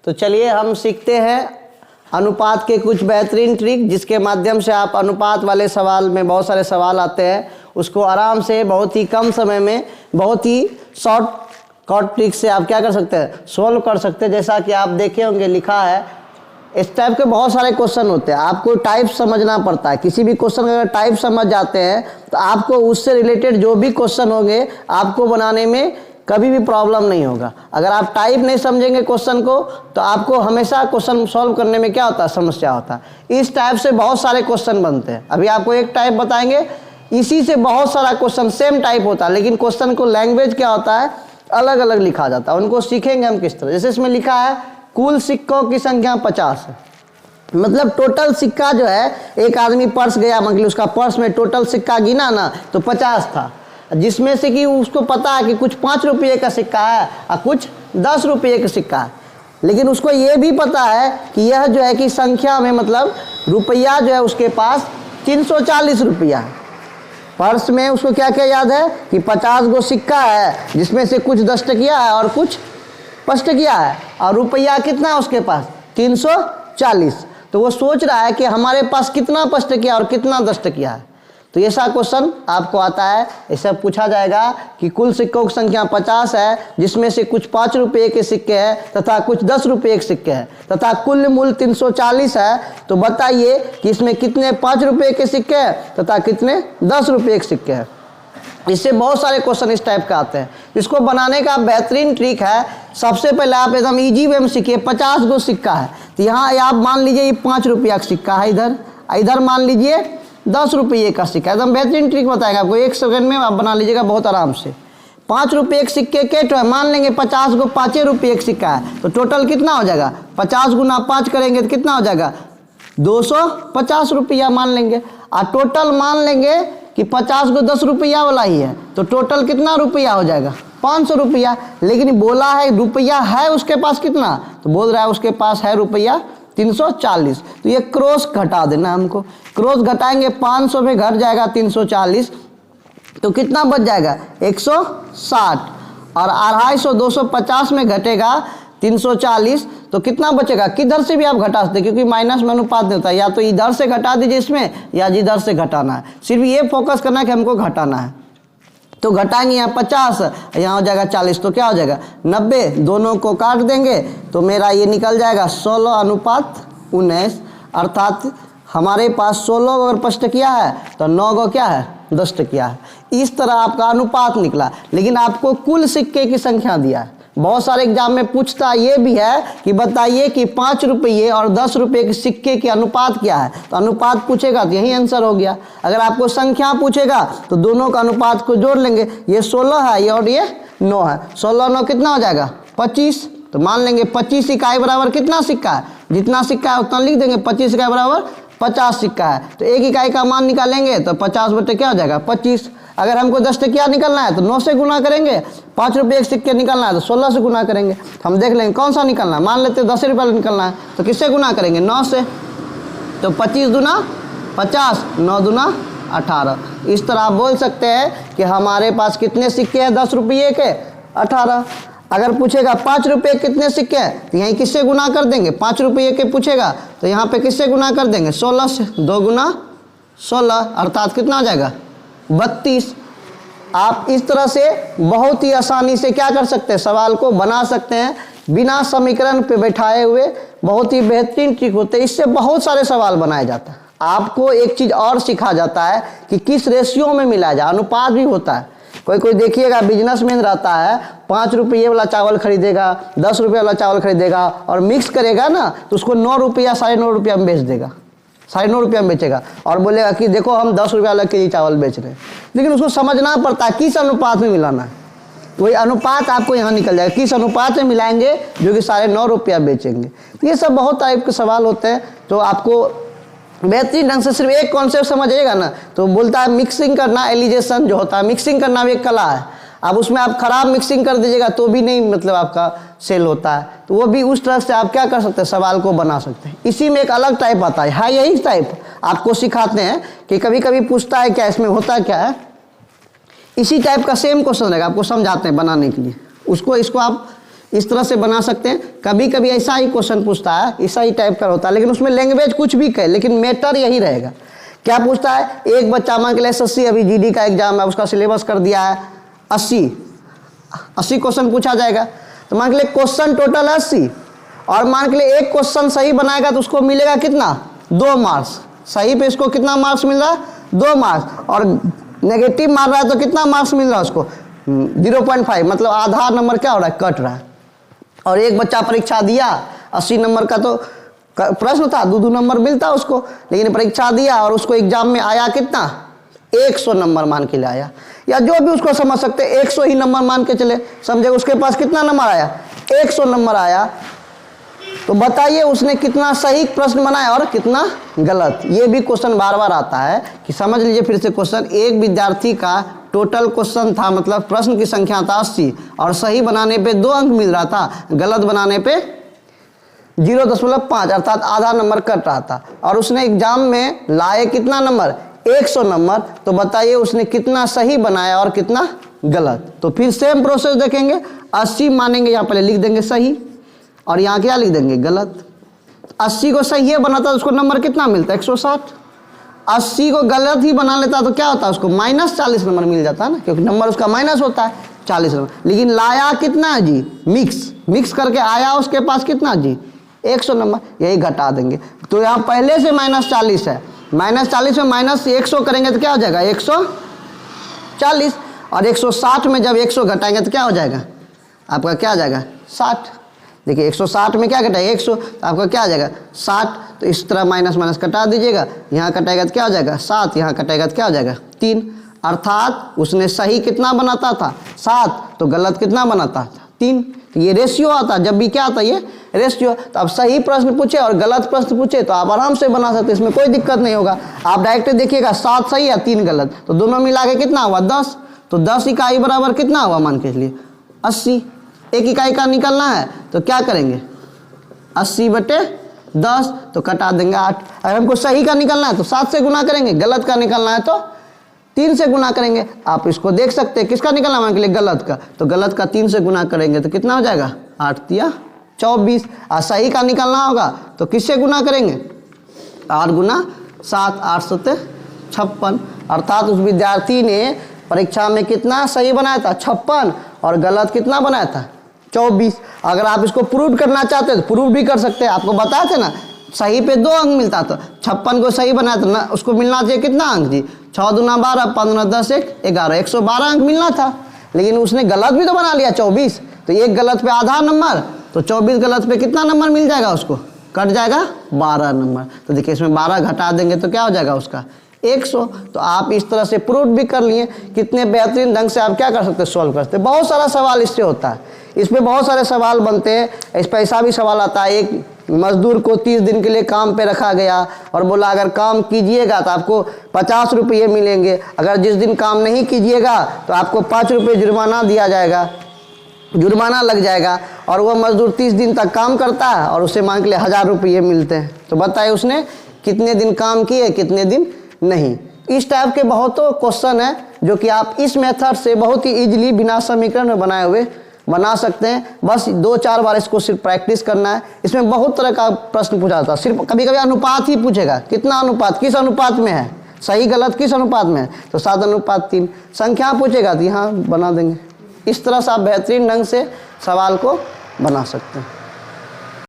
तो चलिए हम सीखते हैं अनुपात के कुछ बेहतरीन ट्रिक, जिसके माध्यम से आप अनुपात वाले सवाल में बहुत सारे सवाल आते हैं, उसको आराम से बहुत ही कम समय में बहुत ही शॉर्ट ट्रिक से आप क्या कर सकते हैं, सोल्व कर सकते हैं। जैसा कि आप देखे होंगे लिखा है, इस टाइप के बहुत सारे क्वेश्चन होते हैं, आपको टाइप समझना पड़ता है। किसी भी क्वेश्चन का अगर टाइप समझ जाते हैं तो आपको उससे रिलेटेड जो भी क्वेश्चन होंगे आपको बनाने में कभी भी प्रॉब्लम नहीं होगा। अगर आप टाइप नहीं समझेंगे क्वेश्चन को तो आपको हमेशा क्वेश्चन सॉल्व करने में क्या होता है, समस्या होता है। इस टाइप से बहुत सारे क्वेश्चन बनते हैं। अभी आपको एक टाइप बताएंगे, इसी से बहुत सारा क्वेश्चन सेम टाइप होता है, लेकिन क्वेश्चन को लैंग्वेज क्या होता है, अलग अलग लिखा जाता है। उनको सीखेंगे हम किस तरह। जैसे इसमें लिखा है कुल सिक्कों की संख्या 50 है, मतलब टोटल सिक्का जो है, एक आदमी पर्स गया, मतलब उसका पर्स में टोटल सिक्का गिना ना तो 50 था, जिसमें से कि उसको पता है कि कुछ 5 रुपये का सिक्का है और कुछ 10 रुपये का सिक्का है, लेकिन उसको ये भी पता है कि यह जो है कि संख्या में मतलब रुपया जो है उसके पास 340 रुपया है। पर्स में उसको क्या क्या याद है कि 50 गो सिक्का है, जिसमें से कुछ 10 टकिया है और कुछ 5 टकिया है, और रुपया कितना है उसके पास 340। तो वो सोच रहा है कि हमारे पास कितना 5 टकिया और कितना 10 टकिया है। तो ऐसा क्वेश्चन आपको आता है, ऐसा पूछा जाएगा कि कुल सिक्कों की संख्या 50 है, जिसमें से कुछ 5 रुपये के सिक्के हैं तथा कुछ 10 रुपये के सिक्के हैं, तथा कुल मूल्य 340 है। तो बताइए कि इसमें कितने 5 रुपये के सिक्के हैं तथा कितने 10 रुपये के सिक्के हैं। इससे बहुत सारे क्वेश्चन इस टाइप का आते हैं। इसको बनाने का बेहतरीन ट्रिक है, सबसे पहले आप एकदम ईजी वे में सीखिए। 50 गो सिक्का है, तो यहाँ आप मान लीजिए ये 5 रुपया का सिक्का है, इधर मान लीजिए 10 रुपये का सिक्का। एकदम बेहतरीन ट्रिक बताएगा आपको, 1 सेकंड में आप बना लीजिएगा बहुत आराम से। 5 रुपये के सिक्के के तो मान लेंगे 50 गो 5 रुपये का सिक्का है, तो टोटल कितना हो जाएगा, 50 गुना 5 करेंगे तो कितना हो जाएगा 250 रुपया मान लेंगे। और टोटल मान लेंगे कि 50 को 10 रुपया वाला ही है, तो टोटल कितना रुपया हो जाएगा 500 रुपया। लेकिन बोला है रुपया है उसके पास कितना, तो बोल रहा है उसके पास है रुपया 340। तो ये क्रॉस घटा देना हमको, क्रॉस घटाएंगे 500 में घट जाएगा 340, तो कितना बच जाएगा 160, और 250 250 में घटेगा 340, तो कितना बचेगा। किधर से भी आप घटा सकते, क्योंकि माइनस में अनुपात देता है, या तो इधर से घटा दीजिए इसमें या इधर से घटाना है। सिर्फ ये फोकस करना है कि हमको घटाना है। तो घटाएंगे यहाँ 50, यहाँ हो जाएगा 40, तो क्या हो जाएगा 90। दोनों को काट देंगे तो मेरा ये निकल जाएगा 16:19, अर्थात हमारे पास 16 अगर 5 टकिया है तो 9 गो क्या है 10 टकिया है। इस तरह आपका अनुपात निकला, लेकिन आपको कुल सिक्के की संख्या दिया है। बहुत सारे एग्जाम में पूछता ये भी है कि बताइए कि 5 रुपये और 10 रुपये के सिक्के के अनुपात क्या है, तो अनुपात पूछेगा तो यही आंसर हो गया। अगर आपको संख्या पूछेगा तो दोनों का अनुपात को जोड़ लेंगे, ये 16 है ये और ये 9 है, 16 9 कितना हो जाएगा 25। तो मान लेंगे 25 इकाई बराबर कितना सिक्का है, जितना सिक्का है उतना लिख देंगे, 25 इकाई बराबर 50 सिक्का है। तो 1 इकाई का मान निकालेंगे तो 50 बटे क्या हो जाएगा 25। अगर हमको 10 टकिया निकलना है तो 9 से गुना करेंगे, 5 रुपये के सिक्के निकलना है तो 16 से गुना करेंगे। हम देख लेंगे कौन सा निकलना है, मान लेते हैं 10 रुपये निकलना है तो किससे गुना करेंगे 9 से। तो 25 दूना 50, 9 दूना 18। इस तरह आप बोल सकते हैं कि हमारे पास कितने सिक्के हैं 10 रुपये के 18। अगर पूछेगा 5 रुपये कितने सिक्के हैं तो यहीं किससे गुना कर देंगे, 5 रुपये के पूछेगा तो यहाँ पे किससे गुना कर देंगे 16 से, 2 गुना 16, अर्थात कितना हो जाएगा 32। आप इस तरह से बहुत ही आसानी से क्या कर सकते हैं, सवाल को बना सकते हैं बिना समीकरण पे बैठाए हुए। बहुत ही बेहतरीन ट्रिक होते हैं, इससे बहुत सारे सवाल बनाए जाते हैं। आपको एक चीज़ और सिखा जाता है कि किस रेशियो में मिलाया जाए, अनुपात भी होता है। कोई देखिएगा बिजनेसमैन रहता है, 5 रुपये वाला चावल खरीदेगा, 10 रुपये वाला चावल खरीदेगा और मिक्स करेगा ना तो उसको 9 रुपया 9.5 रुपया में बेच देगा, 9.5 रुपया में बेचेगा और बोलेगा कि देखो हम 10 रुपया वाला केजी चावल बेच रहे हैं। लेकिन उसको समझना पड़ता है किस अनुपात में मिलाना है। वही अनुपात आपको यहाँ निकल जाएगा, किस अनुपात में मिलाएंगे जो कि 9.5 रुपया बेचेंगे। ये सब बहुत टाइप के सवाल होते हैं। तो आपको बेहतरीन ढंग से सिर्फ एक कॉन्सेप्ट समझिएगा ना, तो बोलता है मिक्सिंग करना, एलिजेशन जो होता है, मिक्सिंग करना भी एक कला है। अब उसमें आप खराब मिक्सिंग कर दीजिएगा तो भी नहीं मतलब आपका सेल होता है। तो वो भी उस तरह से आप क्या कर सकते हैं, सवाल को बना सकते हैं। इसी में एक अलग टाइप आता है, हाँ यही टाइप आपको सिखाते हैं कि कभी कभी पूछता है क्या इसमें होता क्या है, इसी टाइप का सेम क्वेश्चन रहेगा, आपको समझाते हैं बनाने के लिए उसको। इसको आप इस तरह से बना सकते हैं। कभी कभी ऐसा ही क्वेश्चन पूछता है, ऐसा ही टाइप का होता है, लेकिन उसमें लैंग्वेज कुछ भी कहे, लेकिन मैटर यही रहेगा। क्या पूछता है, एक बच्चा मान के लिए SSC अभी GD का एग्जाम है, उसका सिलेबस कर दिया है 80 क्वेश्चन पूछा जाएगा। तो मान के लिए क्वेश्चन टोटल है 80, और मान के लिए एक क्वेश्चन सही बनाएगा तो उसको मिलेगा कितना, 2 मार्क्स। सही पे इसको कितना मार्क्स मिल रहा है, 2 मार्क्स, और नेगेटिव मार रहा है तो कितना मार्क्स मिल रहा है उसको, 0.5, मतलब आधा नंबर क्या हो रहा है, कट रहा है। और एक बच्चा परीक्षा दिया 80 नंबर का तो प्रश्न था, 2 नंबर मिलता उसको, लेकिन परीक्षा दिया और उसको एग्जाम में आया कितना, 100 नंबर मान के लिए आया, या जो भी उसको समझ सकते 100 ही नंबर मान के चले, समझे। उसके पास कितना नंबर आया, 100 नंबर आया। तो बताइए उसने कितना सही प्रश्न बनाया और कितना गलत। ये भी क्वेश्चन बार बार आता है कि समझ लीजिए फिर से क्वेश्चन, एक विद्यार्थी का टोटल क्वेश्चन था, मतलब प्रश्न की संख्या था 80, और सही बनाने पे 2 अंक मिल रहा था, गलत बनाने पे 0.5 अर्थात आधा नंबर कट रहा था, और उसने एग्जाम में लाए कितना नंबर, 100 नंबर। तो बताइए उसने कितना सही बनाया और कितना गलत। तो फिर सेम प्रोसेस देखेंगे, 80 मानेंगे, यहाँ पहले लिख देंगे सही, और यहाँ क्या लिख देंगे, गलत। 80 को सही है बनाता तो उसको नंबर कितना मिलता है, 160। 80 को गलत ही बना लेता तो क्या होता है, उसको -40 नंबर मिल जाता है ना, क्योंकि नंबर उसका माइनस होता है 40 नंबर। लेकिन लाया कितना है जी, मिक्स करके आया उसके पास कितना जी, 100 नंबर, यही घटा देंगे। तो यहाँ पहले से -40 है, -40 में -100 करेंगे तो क्या हो जाएगा, 140, और 160 में जब 100 घटाएंगे तो क्या हो जाएगा, आपका क्या आ जाएगा, 60। देखिए 160 में क्या घटाएगा, 100, तो आपका क्या आ जाएगा, 60। तो इस तरह माइनस कटा दीजिएगा, यहाँ कटाएगा तो क्या हो जाएगा, 7, यहाँ कटाएगा तो क्या हो जाएगा, 3। अर्थात उसने सही कितना बनाता था, 7, तो गलत कितना बनाता था, 3। तो ये रेशियो आता, जब भी क्या आता, ये रेशियो। तो अब सही प्रश्न पूछे और गलत प्रश्न पूछे तो आप आराम से बना सकते, इसमें कोई दिक्कत नहीं होगा। आप डायरेक्ट देखिएगा 7 सही है 3 गलत, तो दोनों मिला के कितना हुआ, 10। तो 10 इकाई बराबर कितना हुआ, मान के चलिए 80। एक इकाई का निकलना है तो क्या करेंगे, 80/10, तो कटा देंगे 8। अगर हमको सही का निकलना है तो 7 से गुना करेंगे, गलत का निकलना है तो 3 से गुना करेंगे। आप इसको देख सकते हैं, किसका निकलना मान के लिए, गलत का, तो गलत का 3 से गुना करेंगे तो कितना हो जाएगा, 8 या 24। और सही का निकलना होगा तो किससे गुना करेंगे, 8 गुना 7, 8 7 56। अर्थात उस विद्यार्थी ने परीक्षा में कितना सही बनाया था, 56, और गलत कितना बनाया था, 24। अगर आप इसको प्रूव करना चाहते हैं तो प्रूव भी कर सकते हैं। आपको बताया थे ना, सही पे 2 अंक मिलता था, 56 को सही बनाया था ना, उसको मिलना चाहिए कितना अंक जी, 6 दूना 12, 15 10 1 11, 112 अंक मिलना था। लेकिन उसने गलत भी तो बना लिया 24, तो एक गलत पे आधा नंबर, तो 24 गलत पे कितना नंबर मिल जाएगा उसको, कट जाएगा 12 नंबर। तो देखिए इसमें 12 घटा देंगे तो क्या हो जाएगा उसका, 100। तो आप इस तरह से प्रूव भी कर लिए, कितने बेहतरीन ढंग से आप क्या कर सकते हैं, सॉल्व कर सकते हैं। बहुत सारा सवाल इससे होता है, इसमें बहुत सारे सवाल बनते हैं। इस पर ऐसा भी सवाल आता है, एक मजदूर को 30 दिन के लिए काम पे रखा गया और बोला अगर काम कीजिएगा तो आपको 50 रुपये मिलेंगे, अगर जिस दिन काम नहीं कीजिएगा तो आपको 5 रुपये जुर्माना दिया जाएगा, जुर्माना लग जाएगा। और वह मजदूर 30 दिन तक काम करता है और उसे मान के लिए 1000 रुपये मिलते हैं। तो बताइए उसने कितने दिन काम किए, कितने दिन नहीं। इस टाइप के बहुत क्वेश्चन है जो कि आप इस मेथड से बहुत ही इजीली बिना समीकरण में बनाए हुए बना सकते हैं। बस 2-4 बार इसको सिर्फ प्रैक्टिस करना है। इसमें बहुत तरह का प्रश्न पूछा जाता है, सिर्फ कभी कभी अनुपात ही पूछेगा, कितना अनुपात, किस अनुपात में है, सही गलत किस अनुपात में है, तो 7:3। संख्या पूछेगा तो यहाँ बना देंगे। इस तरह से आप बेहतरीन ढंग से सवाल को बना सकते हैं।